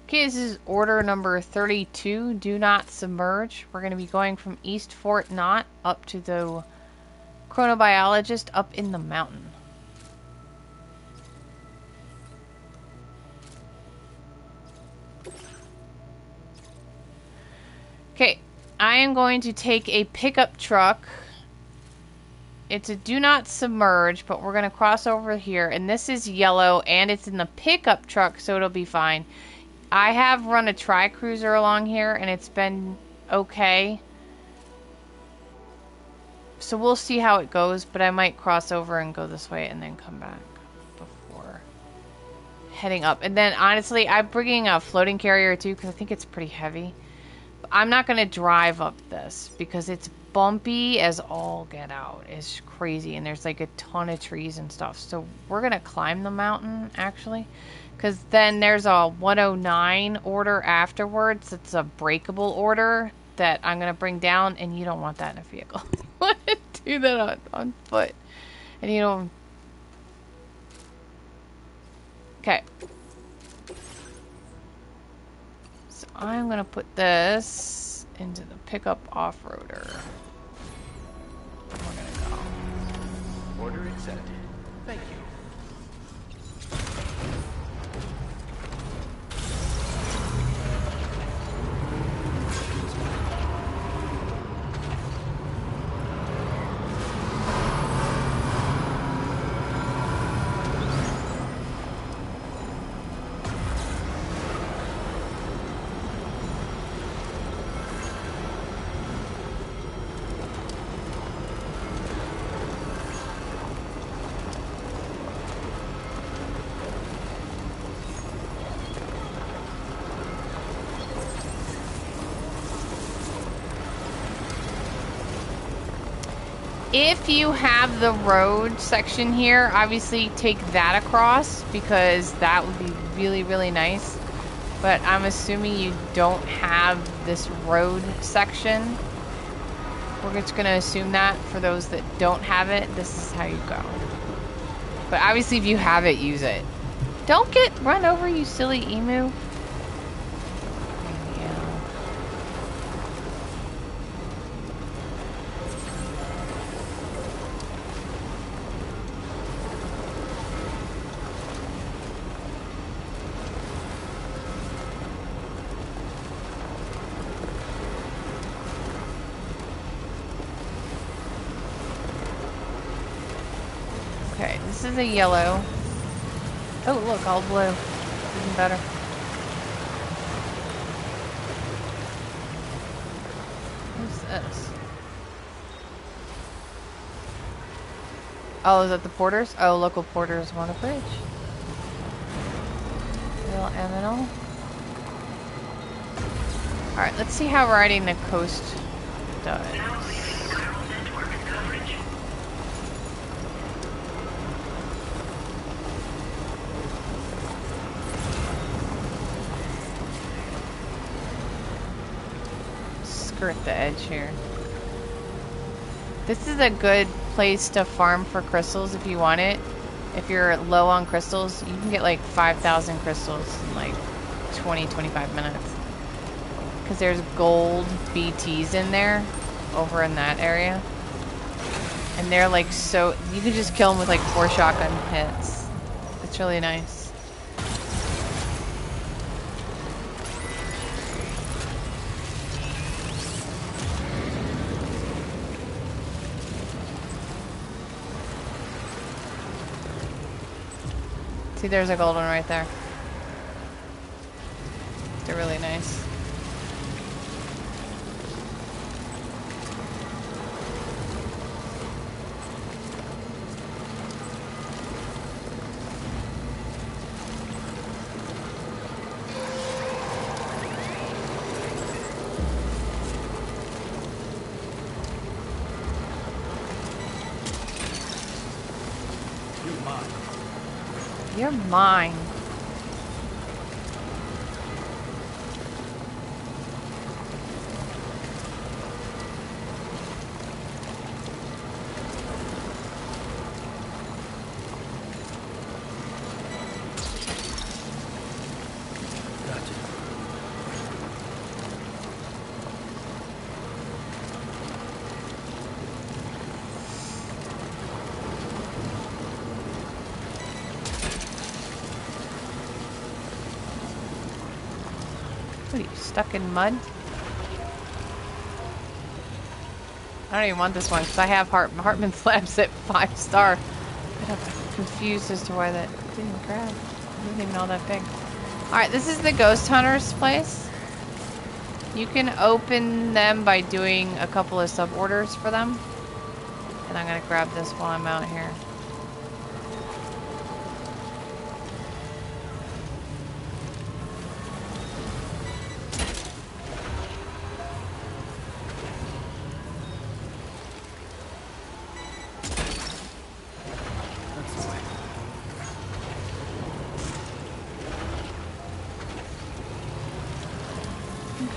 Okay, this is order number 32. Do not submerge. We're going to be going from East Fort Knott up to the Chronobiologist up in the mountain. Okay, I am going to take a pickup truck. It's a do not submerge, but we're going to cross over here. And this is yellow, and it's in the pickup truck, so it'll be fine. I have run a tri-cruiser along here, and it's been okay. So we'll see how it goes, but I might cross over and go this way and then come back before heading up. And then, honestly, I'm bringing a floating carrier, too, because I think it's pretty heavy. But I'm not going to drive up this, because it's bumpy as all get out. It's crazy, and there's, like, a ton of trees and stuff. So we're going to climb the mountain, actually. Because then there's a 109 order afterwards. It's a breakable order that I'm going to bring down, and you don't want that in a vehicle. You want to do that on foot. And you don't... Okay. So I'm going to put this into the pickup off-roader. We're going to go. Order accepted. Thank you. If you have the road section here, obviously take that across, because that would be really, really nice. But I'm assuming you don't have this road section. We're just going to assume that for those that don't have it, this is how you go. But obviously if you have it, use it. Don't get run over, you silly emu. This is a yellow. Oh, look, all blue. Even better. What's this? Oh, is that the porters? Oh, local porters want a bridge. Little M&O. Alright, let's see how riding the coast does. Skirt the edge here. This is a good place to farm for crystals if you want it. If you're low on crystals, you can get like 5,000 crystals in like 20-25 minutes. Because there's gold BTs in there, over in that area. And they're like so... You can just kill them with like 4 shotgun hits. It's really nice. See, there's a gold one right there. They're really nice. You're mine. Gotcha. What are you, stuck in mud? I don't even want this one because I have Hartman Slabs at 5-star. But I'm confused as to why that didn't grab. It wasn't even all that big. Alright, this is the Ghost Hunter's place. You can open them by doing a couple of sub-orders for them. And I'm going to grab this while I'm out here.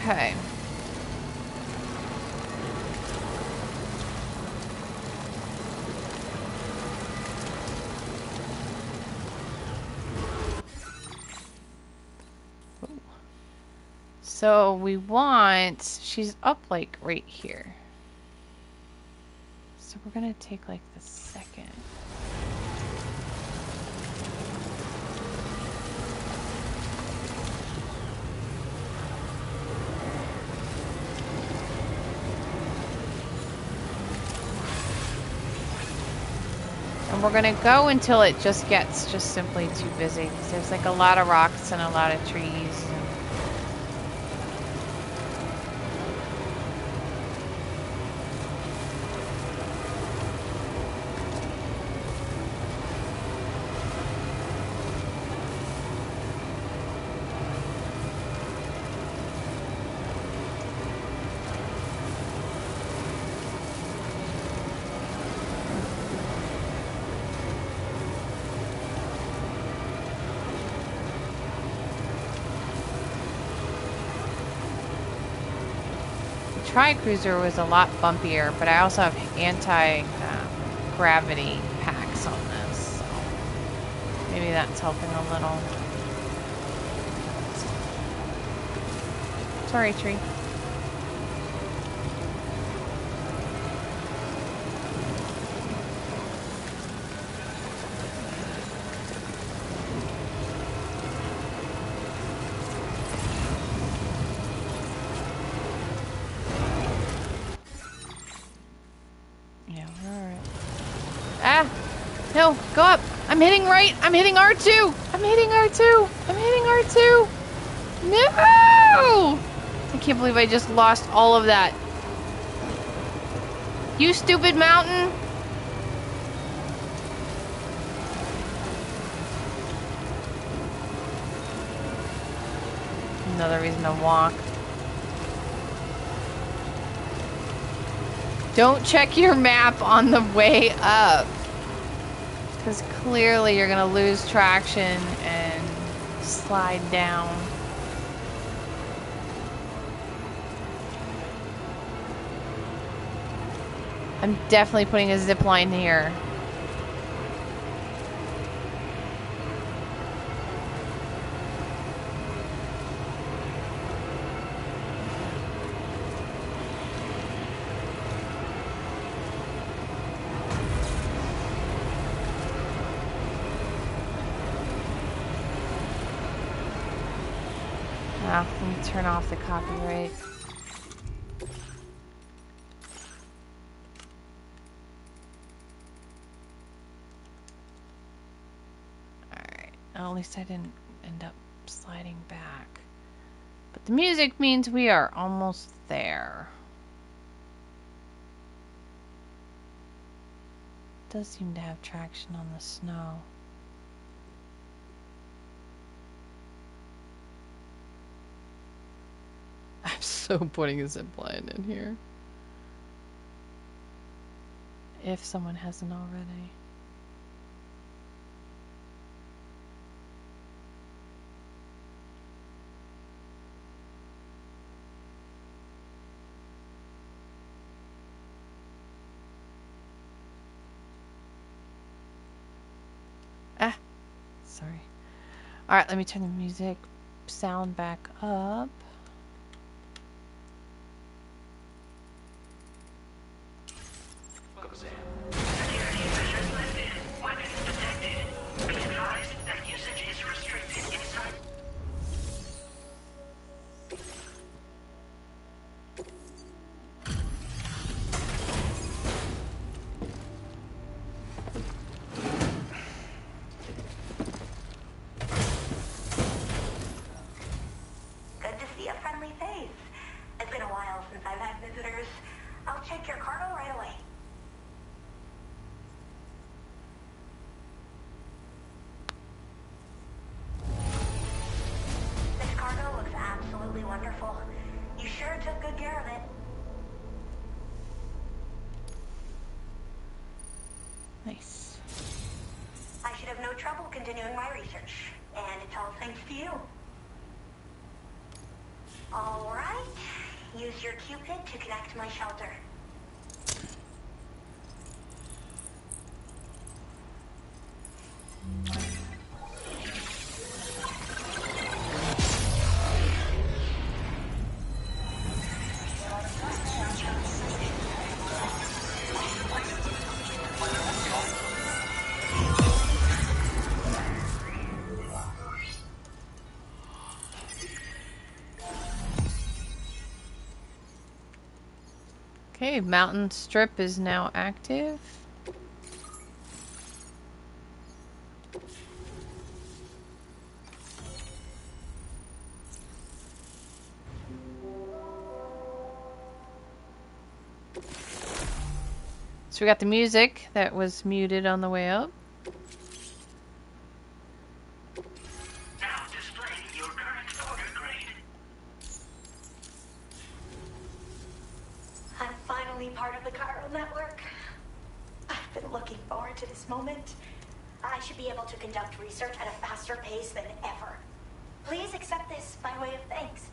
Okay. So we want, she's up like right here. So we're gonna take like the second. And we're gonna go until it just gets just simply too busy. Because there's like a lot of rocks and a lot of trees. Tri-Cruiser was a lot bumpier, but I also have anti-gravity packs on this, so maybe that's helping a little. Sorry, tree. No, go up. I'm hitting right. I'm hitting R2. I'm hitting R2. I'm hitting R2. No! I can't believe I just lost all of that. You stupid mountain. Another reason to walk. Don't check your map on the way up. Because clearly you're going to lose traction and slide down. I'm definitely putting a zip line here. Let me turn off the copyright. Alright, at least I didn't end up sliding back. But the music means we are almost there. It does seem to have traction on the snow. I'm so putting a zip line in here. If someone hasn't already. Sorry. Alright, let me turn the music sound back up. while since I've had visitors. I'll check your cargo right away. This cargo looks absolutely wonderful. You sure took good care of it. Nice. I should have no trouble continuing my research, and it's all thanks to you. All right. Use your Cupid to connect my shelter. Okay, mountain strip is now active. So we got the music that was muted on the way up. Now displaying your current order grade. I'm finally part of the chiral network. I've been looking forward to this moment. I should be able to conduct research at a faster pace than ever. Please accept this by way of thanks.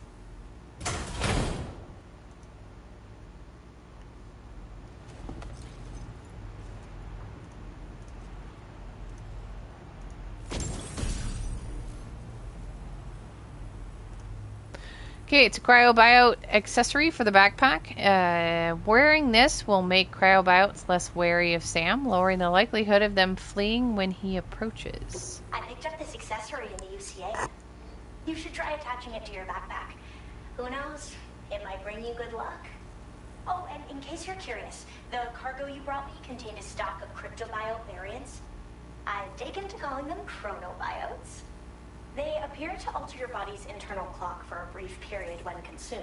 Okay, it's a Cryobiote accessory for the backpack. Wearing this will make Cryobiotes less wary of Sam, lowering the likelihood of them fleeing when he approaches. I picked up this accessory in the UCA. You should try attaching it to your backpack. Who knows? It might bring you good luck. Oh, and in case you're curious, the cargo you brought me contained a stock of Cryptobiote variants. I've taken to calling them Chronobiotes. They appear to alter your body's internal clock for a brief period when consumed.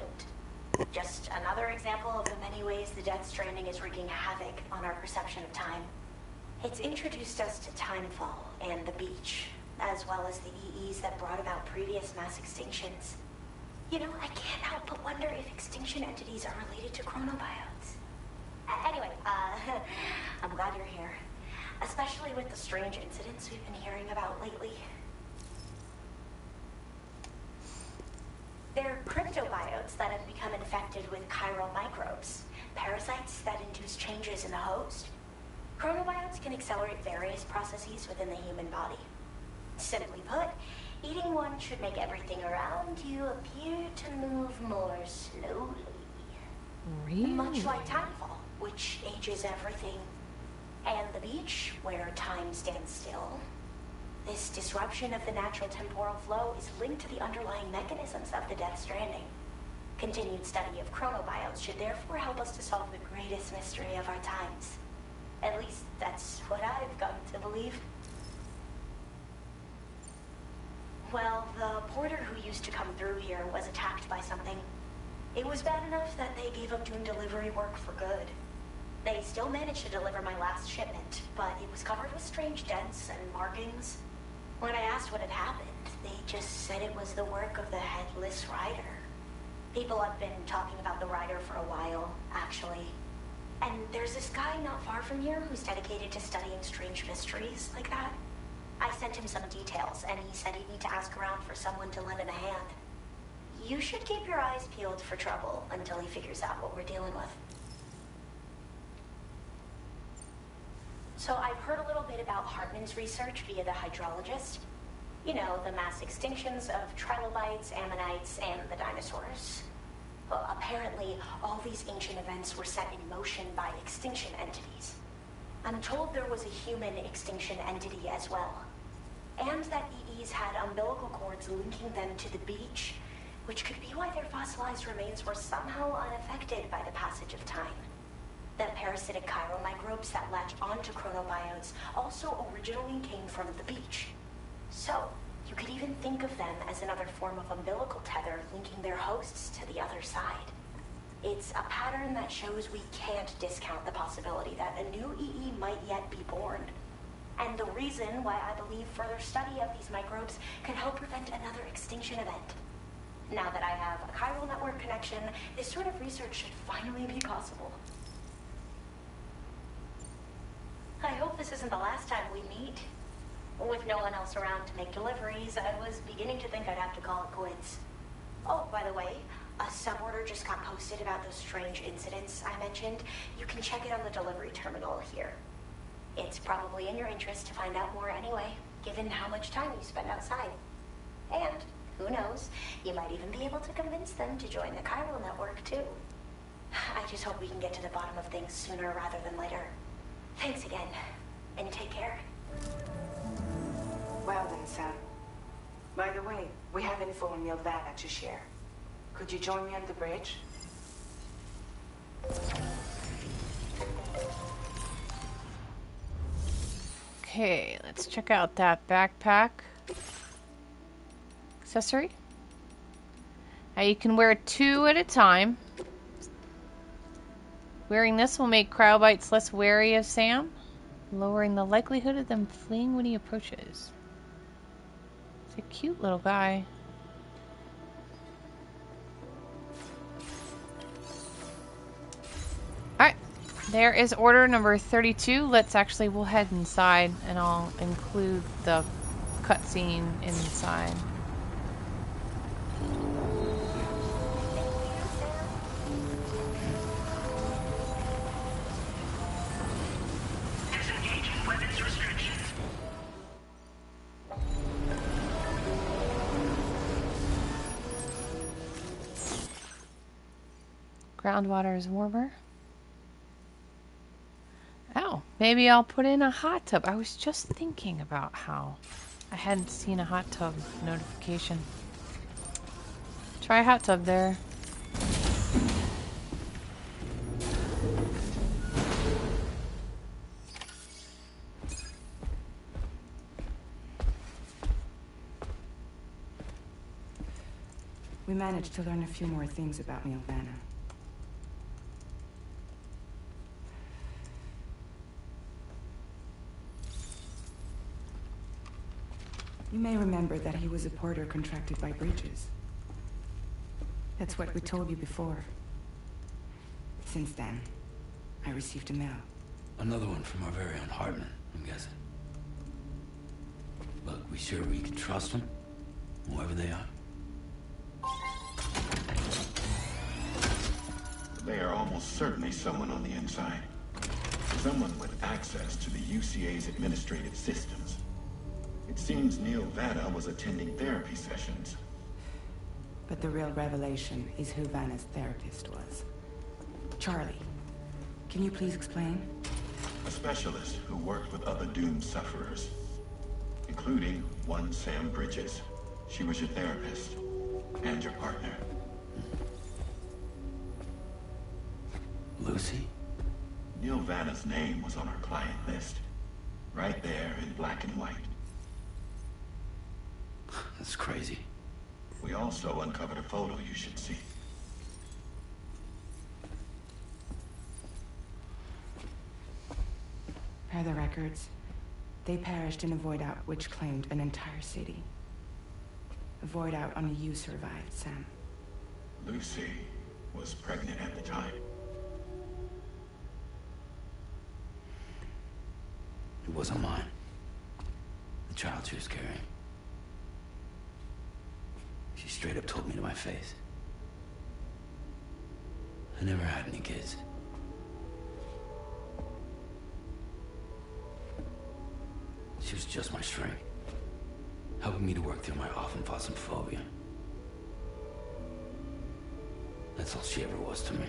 Just another example of the many ways the Death Stranding is wreaking havoc on our perception of time. It's introduced us to timefall and the beach, as well as the EEs that brought about previous mass extinctions. You know, I can't help but wonder if extinction entities are related to chronobiotes. Anyway, I'm glad you're here. Especially with the strange incidents we've been hearing about lately. They're cryptobiotes that have become infected with chiral microbes, parasites that induce changes in the host. Chronobiotes can accelerate various processes within the human body. Simply put, eating one should make everything around you appear to move more slowly. Really? Much like timefall, which ages everything. And the beach, where time stands still. This disruption of the natural temporal flow is linked to the underlying mechanisms of the Death Stranding. Continued study of chronobiotes should therefore help us to solve the greatest mystery of our times. At least, that's what I've come to believe. Well, the porter who used to come through here was attacked by something. It was bad enough that they gave up doing delivery work for good. They still managed to deliver my last shipment, but it was covered with strange dents and markings. When I asked what had happened, they just said it was the work of the headless rider. People have been talking about the rider for a while, actually. And there's this guy not far from here who's dedicated to studying strange mysteries like that. I sent him some details, and he said he'd need to ask around for someone to lend him a hand. You should keep your eyes peeled for trouble until he figures out what we're dealing with. So I've heard a little bit about Hartman's research via the hydrologist. You know, the mass extinctions of trilobites, ammonites, and the dinosaurs. Well, apparently, all these ancient events were set in motion by extinction entities. I'm told there was a human extinction entity as well. And that EEs had umbilical cords linking them to the beach, which could be why their fossilized remains were somehow unaffected by the passage of time. The parasitic chiral microbes that latch onto chronobiotes also originally came from the beach. So, you could even think of them as another form of umbilical tether linking their hosts to the other side. It's a pattern that shows we can't discount the possibility that a new EE might yet be born. And the reason why I believe further study of these microbes could help prevent another extinction event. Now that I have a chiral network connection, this sort of research should finally be possible. I hope this isn't the last time we meet. With no one else around to make deliveries, I was beginning to think I'd have to call it quits. Oh, by the way, a suborder just got posted about those strange incidents I mentioned. You can check it on the delivery terminal here. It's probably in your interest to find out more anyway, given how much time you spend outside. And, who knows, you might even be able to convince them to join the chiral network, too. I just hope we can get to the bottom of things sooner rather than later. Thanks again, and take care. Well then, Sam. By the way, we have info on Nilvana to share. Could you join me on the bridge? Okay, let's check out that backpack. Accessory. Now you can wear 2 at a time. Wearing this will make Cryobites less wary of Sam, lowering the likelihood of them fleeing when he approaches. It's a cute little guy. Alright, there is order number 32. We'll head inside and I'll include the cutscene inside. Disengaging weapons restrictions. Groundwater is warmer. Oh, maybe I'll put in a hot tub. I was just thinking about how I hadn't seen a hot tub notification. Try a hot tub there. We managed to learn a few more things about Nilvana. You may remember that he was a porter contracted by Bridges. That's what we told you before. Since then, I received a mail. Another one from our very own Hartman, I'm guessing. Look, we sure we can trust them? Whoever they are? They are almost certainly someone on the inside. Someone with access to the UCA's administrative systems. It seems Nilvana was attending therapy sessions. But the real revelation is who Vanna's therapist was. Charlie, can you please explain? A specialist who worked with other doomed sufferers, including one Sam Bridges. She was your therapist and your partner. Lucy? Nilvana's name was on our client list. Right there in black and white. That's crazy. We also uncovered a photo you should see. Per the records, they perished in a void out which claimed an entire city. A void out only you survived, Sam. Lucy was pregnant at the time. It wasn't mine. The child she was carrying. She straight up told me to my face. I never had any kids. She was just my strength, helping me to work through my often phobia. That's all she ever was to me.